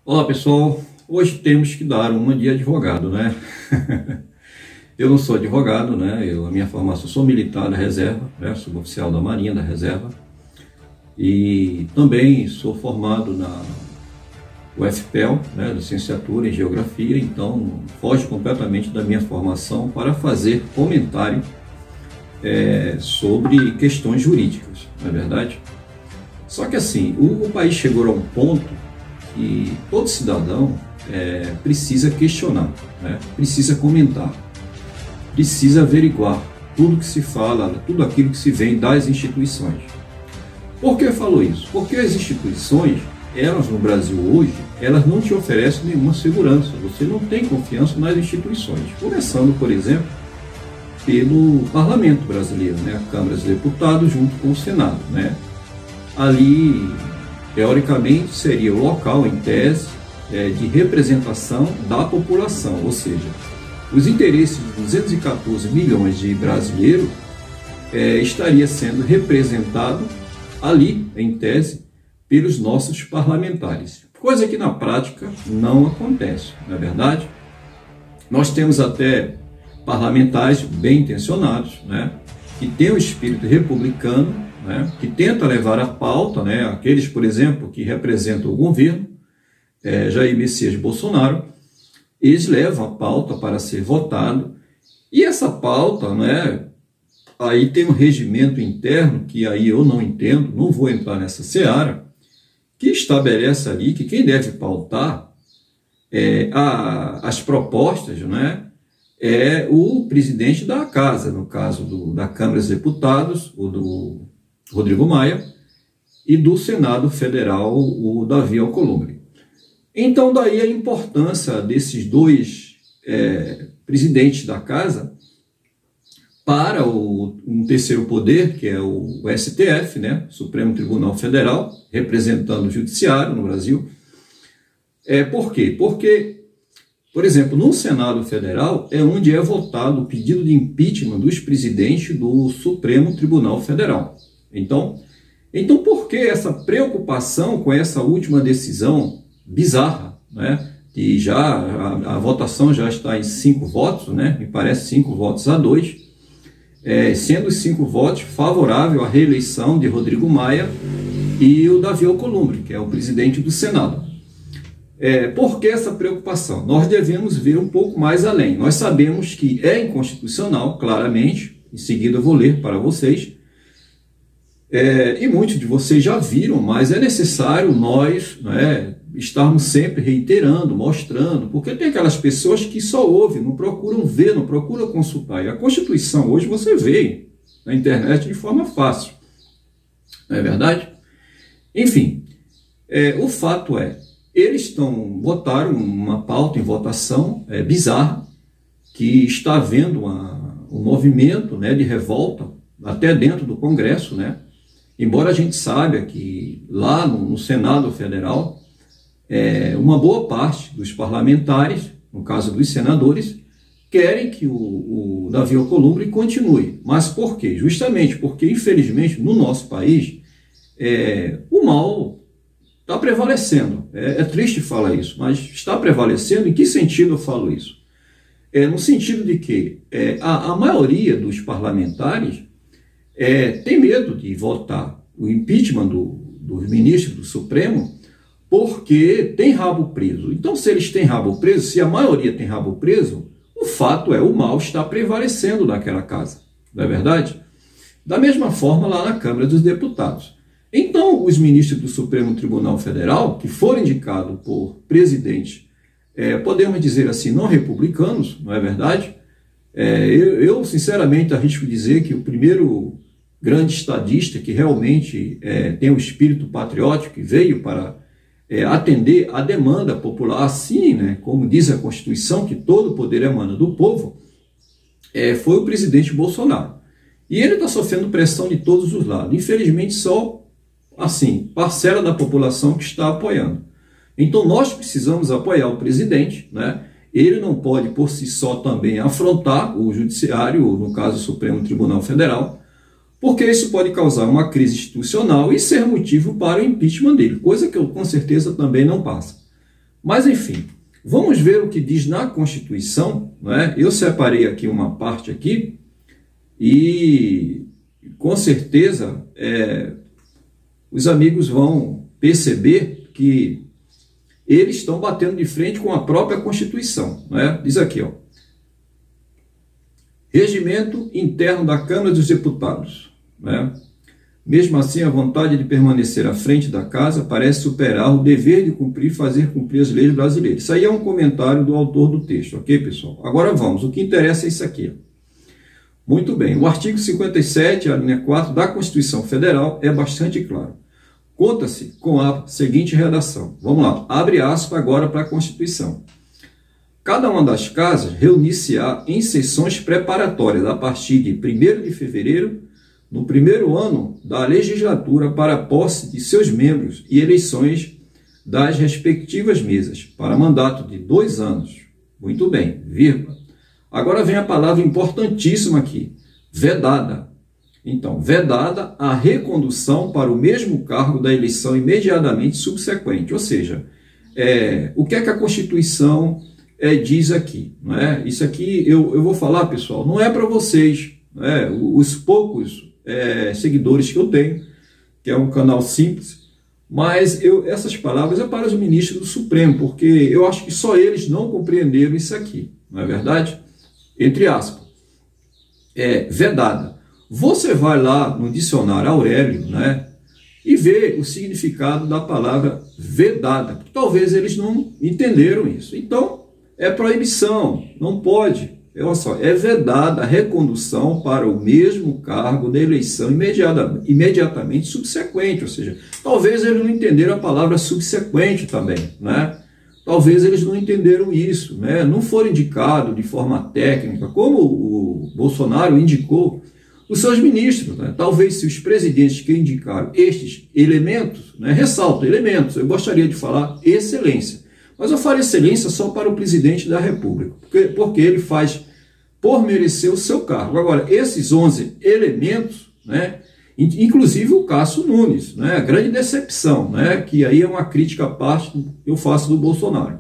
Olá pessoal, hoje temos que dar uma de advogado, né? Eu não sou advogado, né? A minha formação, sou militar da reserva, né? Sou oficial da Marinha da Reserva e também sou formado na UFPEL, né? Licenciatura em Geografia, então foge completamente da minha formação para fazer comentário sobre questões jurídicas, não é verdade? Só que assim, o país chegou a um ponto que todo cidadão precisa questionar, né? Precisa comentar, precisa averiguar tudo que se fala, tudo aquilo que se vem das instituições. Por que eu falo isso? Porque as instituições, elas no Brasil hoje, elas não te oferecem nenhuma segurança, você não tem confiança nas instituições. Começando, por exemplo, pelo Parlamento brasileiro, né? A Câmara dos Deputados junto com o Senado, né? Ali, teoricamente, seria o local, em tese, de representação da população, ou seja, os interesses de 214 milhões de brasileiros estaria sendo representado ali, em tese, pelos nossos parlamentares, coisa que na prática não acontece, não é verdade? Nós temos até parlamentares bem intencionados, né, que têm o espírito republicano, né, que tenta levar a pauta, né, aqueles, por exemplo, que representam o governo, Jair Messias Bolsonaro, eles levam a pauta para ser votado, e essa pauta, né, aí tem um regimento interno, que aí eu não entendo, não vou entrar nessa seara, que estabelece ali que quem deve pautar as propostas, né, é o presidente da casa, no caso da Câmara dos Deputados, o do Rodrigo Maia, e do Senado Federal, o Davi Alcolumbre. Então, daí a importância desses dois presidentes da casa para um terceiro poder, que é o STF, né, Supremo Tribunal Federal, representando o Judiciário no Brasil. Por quê? Porque, por exemplo, no Senado Federal é onde é votado o pedido de impeachment dos presidentes do Supremo Tribunal Federal. Então, por que essa preocupação com essa última decisão bizarra, né? E já a votação já está em 5 votos, né? Me parece 5-2, sendo os 5 votos favorável à reeleição de Rodrigo Maia e o Davi Alcolumbre, que é o presidente do Senado. Por que essa preocupação? Nós devemos ver um pouco mais além. Nós sabemos que é inconstitucional, claramente, em seguida eu vou ler para vocês, e muitos de vocês já viram, mas é necessário nós, né, estarmos sempre reiterando, mostrando, porque tem aquelas pessoas que só ouvem, não procuram ver, não procuram consultar. E a Constituição hoje você vê na internet de forma fácil, não é verdade? Enfim, o fato eles botaram uma pauta em votação bizarra, que está havendo um movimento, né, de revolta até dentro do Congresso, né? Embora a gente saiba que lá no Senado Federal, uma boa parte dos parlamentares, no caso dos senadores, querem que o Davi Alcolumbre continue. Mas por quê? Justamente porque, infelizmente, no nosso país, o mal está prevalecendo. É triste falar isso, mas está prevalecendo. Em que sentido eu falo isso? No sentido de que a maioria dos parlamentares tem medo de votar o impeachment dos ministros do Supremo porque tem rabo preso. Então, se eles têm rabo preso, se a maioria tem rabo preso, o fato o mal está prevalecendo naquela casa, não é verdade? Da mesma forma lá na Câmara dos Deputados. Então, os ministros do Supremo Tribunal Federal, que foram indicados por presidentes, podemos dizer assim, não republicanos, não é verdade? Eu sinceramente arrisco dizer que o primeiro grande estadista que realmente tem um espírito patriótico, que veio para atender a demanda popular, assim, né, como diz a Constituição, que todo poder emana do povo, foi o presidente Bolsonaro. E ele está sofrendo pressão de todos os lados. Infelizmente, só assim, parcela da população que está apoiando. Então, nós precisamos apoiar o presidente, né? Ele não pode, por si só, também afrontar o judiciário, no caso, o Supremo Tribunal Federal, porque isso pode causar uma crise institucional e ser motivo para o impeachment dele, coisa que eu, com certeza, também não passa. Mas, enfim, vamos ver o que diz na Constituição, não é? Eu separei aqui uma parte aqui e, com certeza, os amigos vão perceber que eles estão batendo de frente com a própria Constituição, não é? Diz aqui, ó, regimento interno da Câmara dos Deputados, né? Mesmo assim, a vontade de permanecer à frente da casa parece superar o dever de cumprir e fazer cumprir as leis brasileiras. Isso aí é um comentário do autor do texto, ok, pessoal? Agora vamos, o que interessa é isso aqui. Muito bem, o artigo 57, a linha 4 da Constituição Federal é bastante claro. Conta-se com a seguinte redação. Vamos lá, abre aspas agora para a Constituição. Cada uma das casas reunir-se-á em sessões preparatórias a partir de 1º de fevereiro, no primeiro ano da legislatura, para a posse de seus membros e eleições das respectivas mesas, para mandato de 2 anos. Muito bem, vírgula. Agora vem a palavra importantíssima aqui, vedada. Então, vedada a recondução para o mesmo cargo da eleição imediatamente subsequente. Ou seja, o que é que a Constituição diz aqui? Não é? Isso aqui eu vou falar, pessoal, não é para vocês, não é? Os poucos seguidores que eu tenho, que é um canal simples, mas essas palavras é para os ministros do Supremo, porque eu acho que só eles não compreenderam isso aqui, não é verdade? Entre aspas, vedada. Você vai lá no dicionário Aurélio, né, e vê o significado da palavra vedada, porque talvez eles não entenderam isso. Então, é proibição, não pode. Olha só, é vedada a recondução para o mesmo cargo da eleição imediatamente subsequente, ou seja, talvez eles não entenderam a palavra subsequente também, né? Talvez eles não entenderam isso, né? Não foram indicados de forma técnica, como o Bolsonaro indicou os seus ministros, né? Talvez se os presidentes que indicaram estes elementos, né? Ressalto, elementos, eu gostaria de falar excelência, mas eu falo excelência só para o presidente da República, porque ele faz por merecer o seu cargo. Agora, esses 11 elementos, né, inclusive o Cássio Nunes, né, a grande decepção, né, que aí é uma crítica à parte que eu faço do Bolsonaro.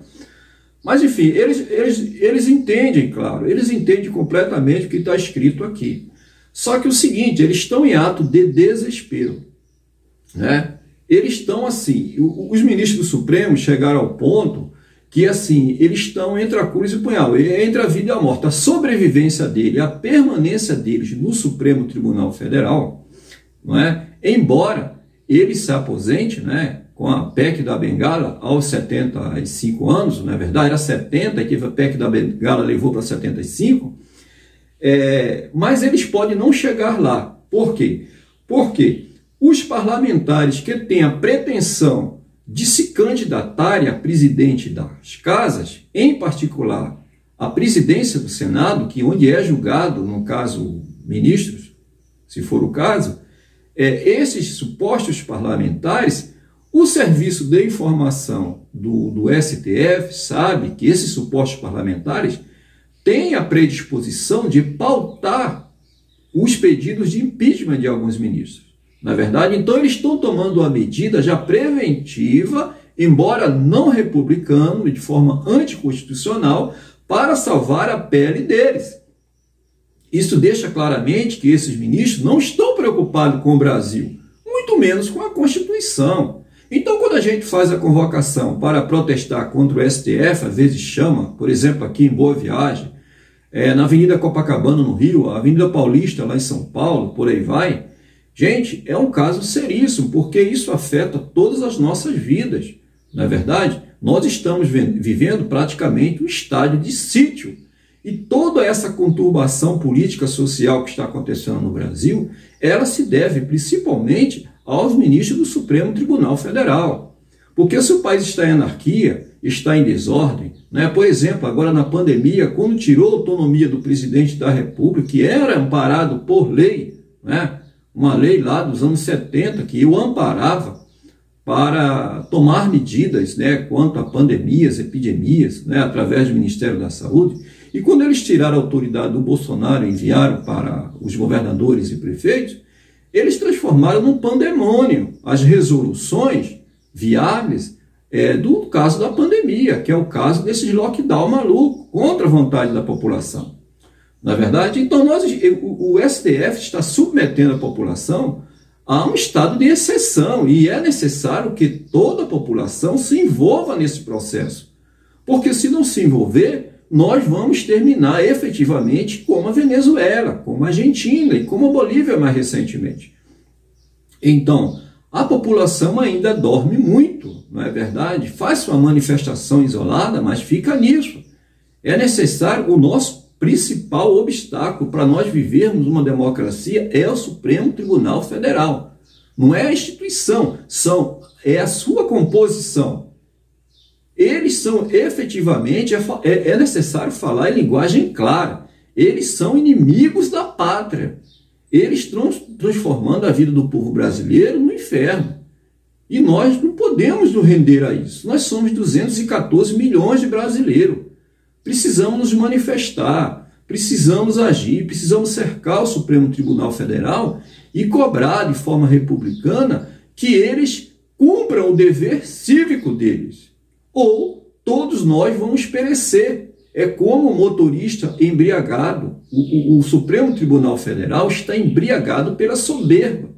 Mas, enfim, eles entendem, claro, eles entendem completamente o que está escrito aqui. Só que o seguinte, eles estão em ato de desespero, né? Eles estão assim, os ministros do Supremo chegaram ao ponto que assim, eles estão entre a cruz e o punhal, entre a vida e a morte. A sobrevivência dele, a permanência deles no Supremo Tribunal Federal, não é? Embora ele se aposente, né, com a PEC da Bengala aos 75 anos, na verdade era 70, que a PEC da Bengala levou para 75, mas eles podem não chegar lá. Por quê? Porque os parlamentares que têm a pretensão de se candidatarem a presidente das casas, em particular a presidência do Senado, que onde é julgado, no caso, ministros, se for o caso, esses supostos parlamentares, o Serviço de Informação do STF sabe que esses supostos parlamentares têm a predisposição de pautar os pedidos de impeachment de alguns ministros. Na verdade, então eles estão tomando uma medida já preventiva, embora não republicana, de forma anticonstitucional, para salvar a pele deles. Isso deixa claramente que esses ministros não estão preocupados com o Brasil, muito menos com a Constituição. Então, quando a gente faz a convocação para protestar contra o STF, às vezes chama, por exemplo, aqui em Boa Viagem, na Avenida Copacabana, no Rio, a Avenida Paulista, lá em São Paulo, por aí vai. Gente, é um caso seríssimo, porque isso afeta todas as nossas vidas. Não é verdade? Nós estamos vivendo praticamente um estádio de sítio. E toda essa conturbação política social que está acontecendo no Brasil, ela se deve principalmente aos ministros do Supremo Tribunal Federal. Porque se o país está em anarquia, está em desordem, né? Por exemplo, agora na pandemia, quando tirou a autonomia do presidente da República, que era amparado por lei, né? Uma lei lá dos anos 70 que o amparava para tomar medidas, né, quanto a pandemias, epidemias, né, através do Ministério da Saúde. E quando eles tiraram a autoridade do Bolsonaro e enviaram para os governadores e prefeitos, eles transformaram num pandemônio as resoluções viáveis do caso da pandemia, que é o caso desses lockdown maluco, contra a vontade da população. Na verdade, então o STF está submetendo a população a um estado de exceção, e é necessário que toda a população se envolva nesse processo, porque se não se envolver, nós vamos terminar efetivamente como a Venezuela, como a Argentina e como a Bolívia mais recentemente. Então, a população ainda dorme muito, não é verdade? Faz uma manifestação isolada, mas fica nisso. É necessário, o nosso principal obstáculo para nós vivermos uma democracia é o Supremo Tribunal Federal. Não é a instituição, é a sua composição. Eles são efetivamente, é necessário falar em linguagem clara, eles são inimigos da pátria. Eles estão transformando a vida do povo brasileiro no inferno. E nós não podemos nos render a isso. Nós somos 214 milhões de brasileiros. Precisamos nos manifestar, precisamos agir, precisamos cercar o Supremo Tribunal Federal e cobrar de forma republicana que eles cumpram o dever cívico deles. Ou todos nós vamos perecer. É como o motorista embriagado. O Supremo Tribunal Federal está embriagado pela soberba,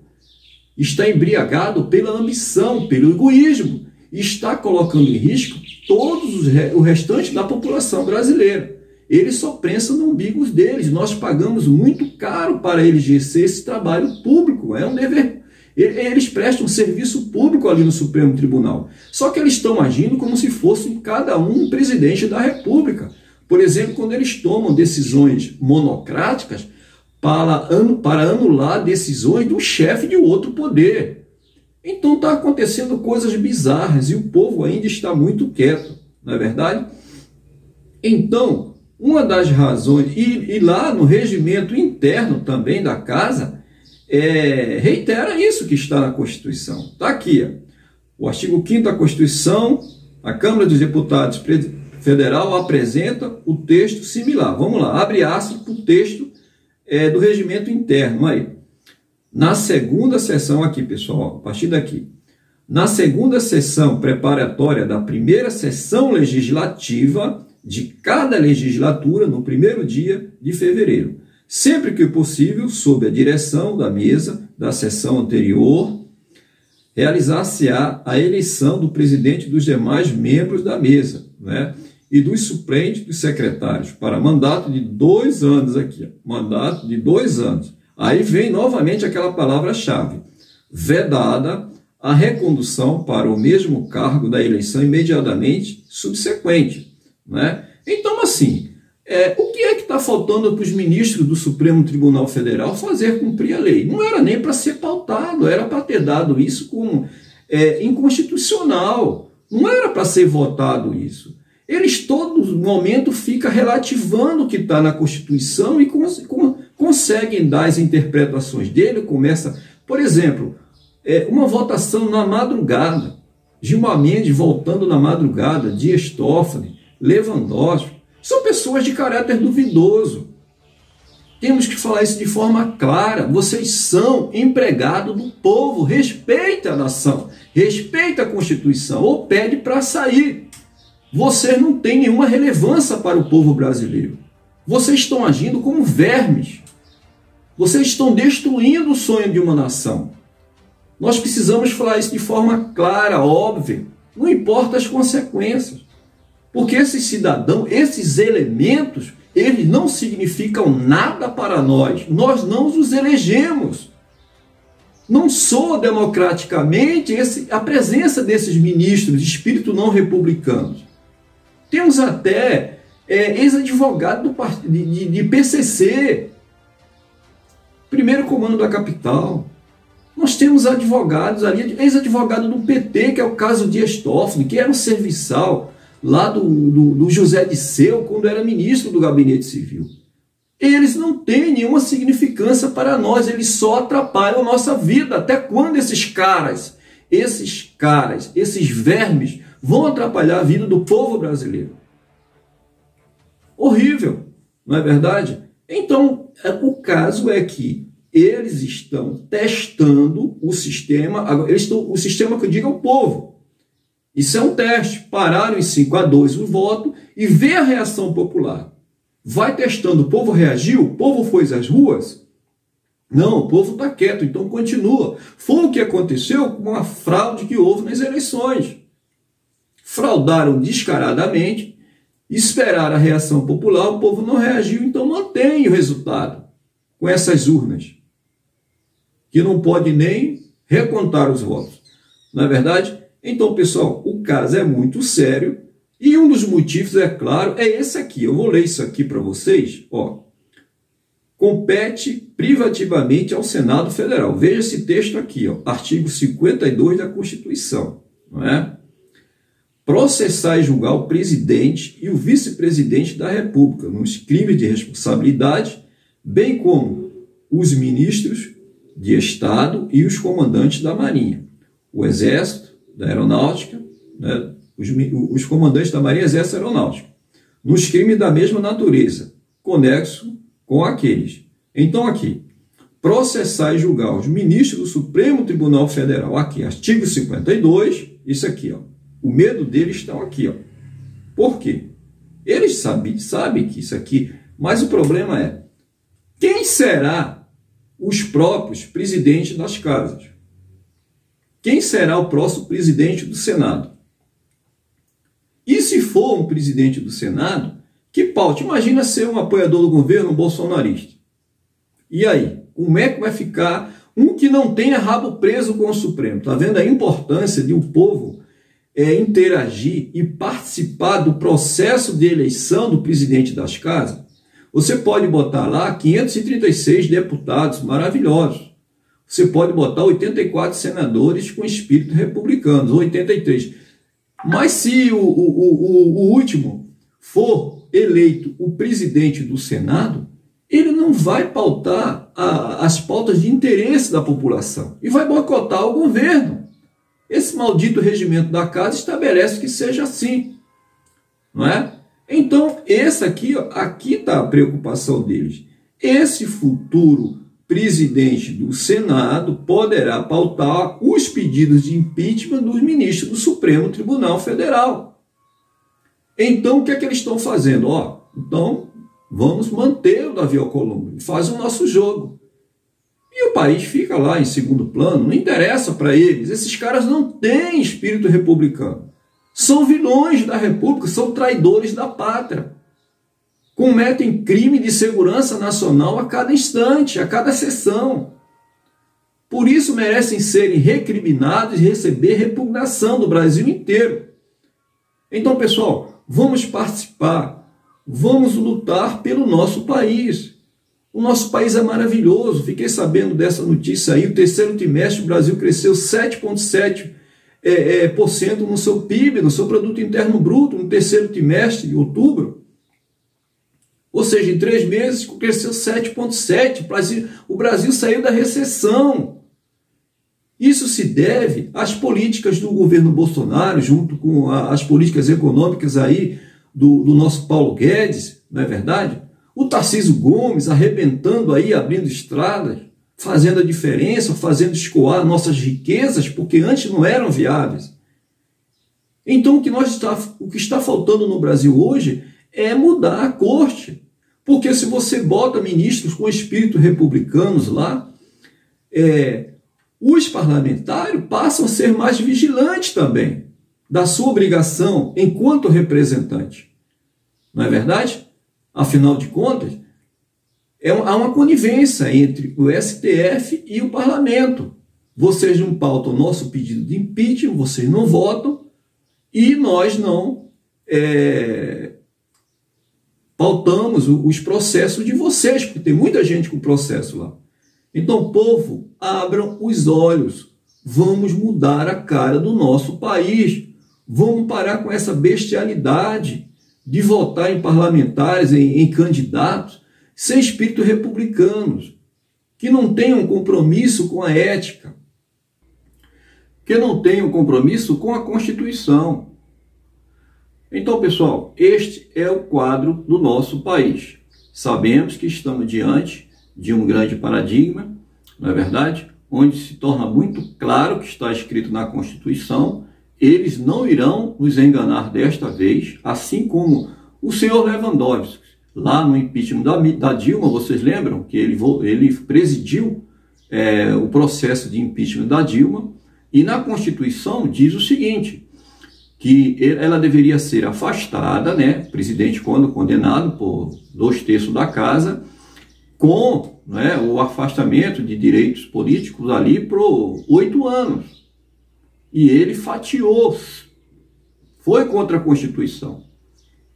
está embriagado pela ambição, pelo egoísmo, e está colocando em risco o restante da população brasileira. Eles só pensam no umbigo deles. Nós pagamos muito caro para eles exercer esse trabalho público. É um dever. Eles prestam serviço público ali no Supremo Tribunal. Só que eles estão agindo como se fossem cada um presidente da República. Por exemplo, quando eles tomam decisões monocráticas para anular decisões do chefe de outro poder. Então está acontecendo coisas bizarras e o povo ainda está muito quieto, não é verdade? Então, uma das razões, e lá no regimento interno também da casa, reitera isso que está na Constituição. Está aqui, ó, o artigo 5º da Constituição, a Câmara dos Deputados Federal apresenta o texto similar. Vamos lá, abre aspas para o texto do regimento interno. Aí. Na segunda sessão aqui, pessoal, a partir daqui. Na segunda sessão preparatória da primeira sessão legislativa de cada legislatura, no primeiro dia de fevereiro, sempre que possível, sob a direção da mesa da sessão anterior, realizar-se-á a eleição do presidente e dos demais membros da mesa, né? E dos suplentes dos secretários, para mandato de 2 anos aqui, mandato de 2 anos. Aí vem novamente aquela palavra-chave, vedada a recondução para o mesmo cargo da eleição imediatamente subsequente, né? Então, assim, o que é que está faltando para os ministros do Supremo Tribunal Federal fazer cumprir a lei? Não era nem para ser pautado, era para ter dado isso como inconstitucional, não era para ser votado isso. Eles todo momento ficam relativando o que está na Constituição e conseguem dar as interpretações dele. Começa, por exemplo, uma votação na madrugada, Gilmar Mendes voltando na madrugada, Dias Toffoli, Lewandowski, são pessoas de caráter duvidoso. Temos que falar isso de forma clara. Vocês são empregados do povo, respeita a nação, respeita a Constituição, ou pede para sair. Vocês não têm nenhuma relevância para o povo brasileiro. Vocês estão agindo como vermes. Vocês estão destruindo o sonho de uma nação. Nós precisamos falar isso de forma clara, óbvia. Não importa as consequências. Porque esses cidadãos, esses elementos, eles não significam nada para nós. Nós não os elegemos. Não soa democraticamente a presença desses ministros de espírito não republicanos. Temos até ex-advogado de PCC, primeiro comando da capital. Nós temos advogados ali, ex-advogado do PT, que é o caso Dias Toffoli, que era um serviçal lá do José Disseu, quando era ministro do Gabinete Civil. Eles não têm nenhuma significância para nós, eles só atrapalham a nossa vida. Até quando esses caras, esses vermes, vão atrapalhar a vida do povo brasileiro? Horrível, não é verdade? Então, o caso é que eles estão testando o sistema, o sistema que eu digo é o povo. Isso é um teste. Pararam em 5-2 o voto e vê a reação popular. Vai testando. O povo reagiu? O povo foi às ruas? Não, o povo está quieto, então continua. Foi o que aconteceu com a fraude que houve nas eleições. Fraudaram descaradamente, esperaram a reação popular, o povo não reagiu, então mantém o resultado com essas urnas, que não pode nem recontar os votos. Não é verdade? Então, pessoal, o caso é muito sério e um dos motivos, é claro, é esse aqui. Eu vou ler isso aqui para vocês, ó. Compete privativamente ao Senado Federal. Veja esse texto aqui, ó, artigo 52 da Constituição, não é? Processar e julgar o presidente e o vice-presidente da República nos crimes de responsabilidade, bem como os ministros de Estado e os comandantes da Marinha, o Exército, da Aeronáutica, né, os comandantes da Marinha, Exército e Aeronáutica, nos crimes da mesma natureza, conexo com aqueles. Então, aqui, processar e julgar os ministros do Supremo Tribunal Federal. Aqui, artigo 52, isso aqui, ó. O medo deles está aqui, ó. Por quê? Eles sabem que isso aqui, mas o problema é, quem será os próprios presidentes das casas? Quem será o próximo presidente do Senado? E se for um presidente do Senado, que paute? Imagina ser um apoiador do governo bolsonarista. E aí? Como é que vai ficar um que não tenha rabo preso com o Supremo? Está vendo a importância de o povo interagir e participar do processo de eleição do presidente das casas? Você pode botar lá 536 deputados maravilhosos. Você pode botar 84 senadores com espírito republicano, 83. Mas se o último for eleito o presidente do Senado, ele não vai pautar as pautas de interesse da população e vai boicotar o governo. Esse maldito regimento da casa estabelece que seja assim, não é? Então, esse aqui está a preocupação deles. Esse futuro presidente do Senado poderá pautar os pedidos de impeachment dos ministros do Supremo Tribunal Federal. Então, o que é que eles estão fazendo? Então, vamos manter o Davi Alcolumbre, faz o nosso jogo. E o país fica lá em segundo plano, não interessa para eles. Esses caras não têm espírito republicano. São vilões da República, são traidores da pátria. Cometem crime de segurança nacional a cada instante, a cada sessão. Por isso merecem serem recriminados e receber repugnação do Brasil inteiro. Então, pessoal, vamos participar, vamos lutar pelo nosso país. O nosso país é maravilhoso. Fiquei sabendo dessa notícia aí. O terceiro trimestre, o Brasil cresceu 7,7% no seu PIB, no seu Produto Interno Bruto, no terceiro trimestre, de outubro. Ou seja, em 3 meses cresceu 7,7%. O Brasil saiu da recessão. Isso se deve às políticas do governo Bolsonaro, junto com as políticas econômicas aí do nosso Paulo Guedes, não é verdade? O Tarcísio Gomes arrebentando aí, abrindo estradas, fazendo a diferença, fazendo escoar nossas riquezas, porque antes não eram viáveis. Então, o que está faltando no Brasil hoje é mudar a corte. Porque se você bota ministros com espírito republicanos lá, os parlamentares passam a ser mais vigilantes também da sua obrigação enquanto representante. Não é verdade? Afinal de contas, há uma conivência entre o STF e o parlamento. Vocês não pautam o nosso pedido de impeachment, vocês não votam, e nós não pautamos os processos de vocês, porque tem muita gente com processo lá. Então, povo, abram os olhos. Vamos mudar a cara do nosso país. Vamos parar com essa bestialidade de votar em parlamentares, em candidatos, sem espírito republicanos, que não tenham compromisso com a ética, que não tenham compromisso com a Constituição. Então, pessoal, este é o quadro do nosso país. Sabemos que estamos diante de um grande paradigma, não é verdade? Onde se torna muito claro que está escrito na Constituição eles não irão nos enganar desta vez, assim como o senhor Lewandowski, lá no impeachment da Dilma, vocês lembram que ele presidiu o processo de impeachment da Dilma, e na Constituição diz o seguinte, que ela deveria ser afastada, né, presidente quando condenado por 2/3 da casa, com, né, o afastamento de direitos políticos ali por 8 anos. E ele fatiou, foi contra a Constituição.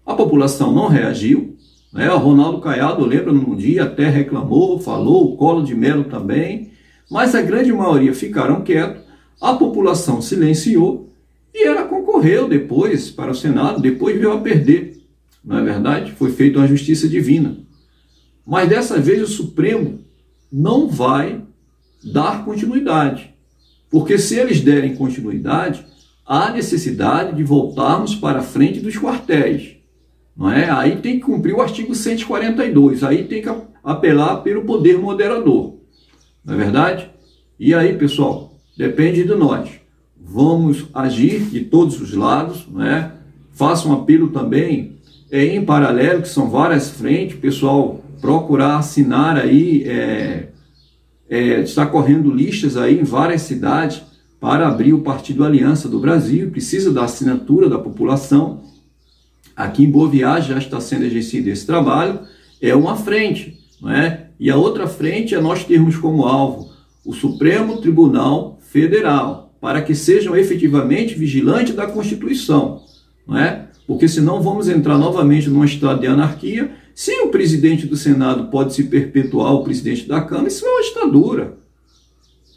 A população não reagiu, né? O Ronaldo Caiado, lembra, num dia até reclamou, falou, o Collor de Mello também, mas a grande maioria ficaram quietos, a população silenciou e ela concorreu depois para o Senado, depois veio a perder. Não é verdade? Foi feita uma justiça divina. Mas dessa vez o Supremo não vai dar continuidade. Porque se eles derem continuidade, há necessidade de voltarmos para a frente dos quartéis. Não é? Aí tem que cumprir o artigo 142, aí tem que apelar pelo poder moderador. Não é verdade? E aí, pessoal, depende de nós. Vamos agir de todos os lados, não é? Faço um apelo também em paralelo, que são várias frentes, pessoal, procurar assinar aí, está correndo listas aí em várias cidades para abrir o Partido Aliança do Brasil, precisa da assinatura da população. Aqui em Boa Viagem já está sendo exercido esse trabalho, é uma frente, não é? E a outra frente é nós termos como alvo o Supremo Tribunal Federal, para que sejam efetivamente vigilantes da Constituição, não é? Porque senão vamos entrar novamente num estado de anarquia. Se o presidente do Senado pode se perpetuar o presidente da Câmara, isso é uma ditadura.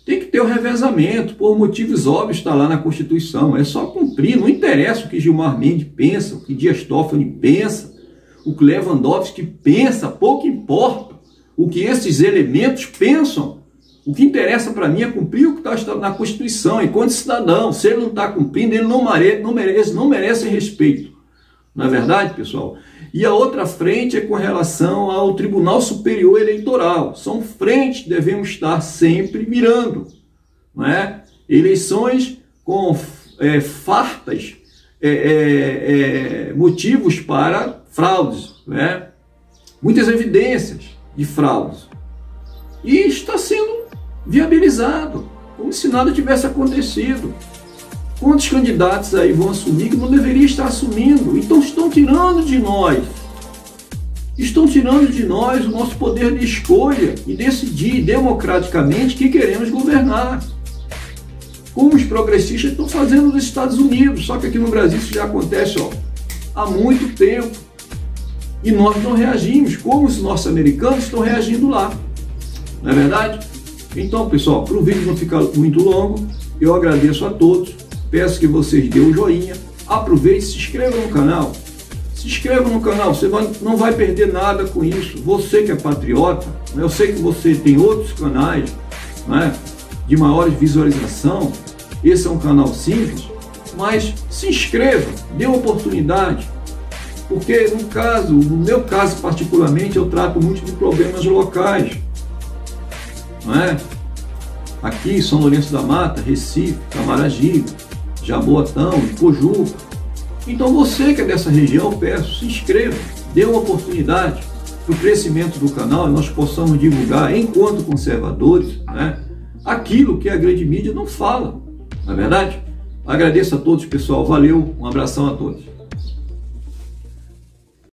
Tem que ter o revezamento, por motivos óbvios, está lá na Constituição. É só cumprir, não interessa o que Gilmar Mendes pensa, o que Dias Toffoli pensa, o que Lewandowski pensa, pouco importa o que esses elementos pensam. O que interessa para mim é cumprir o que está na Constituição. Enquanto cidadão, se ele não está cumprindo, ele não merece respeito. Não é verdade, pessoal? E a outra frente é com relação ao Tribunal Superior Eleitoral. São frentes que devemos estar sempre mirando. Não é? Eleições com fartas motivos para fraudes. Não é? Muitas evidências de fraudes. E está sendo viabilizado, como se nada tivesse acontecido. Quantos candidatos aí vão assumir que não deveria estar assumindo? Então estão tirando de nós. Estão tirando de nós o nosso poder de escolha e decidir democraticamente que queremos governar. Como os progressistas estão fazendo nos Estados Unidos, só que aqui no Brasil isso já acontece há muito tempo. E nós não reagimos, como os norte-americanos estão reagindo lá. Não é verdade? Então, pessoal, para o vídeo não ficar muito longo, eu agradeço a todos. Peço que vocês dêem um joinha, aproveite e se inscreva no canal. Se inscreva no canal, você não vai perder nada com isso. Você que é patriota, eu sei que você tem outros canais, né, de maior visualização. Esse é um canal simples, mas se inscreva, dê uma oportunidade. Porque no meu caso particularmente, eu trato muito de problemas locais. Não é? Aqui em São Lourenço da Mata, Recife, Camaragibe, Jaboatão, Pojuca. Então você que é dessa região, peço, se inscreva, dê uma oportunidade para o crescimento do canal e nós possamos divulgar, enquanto conservadores, né, aquilo que a grande mídia não fala, não é verdade? Agradeço a todos, pessoal, valeu, um abração a todos.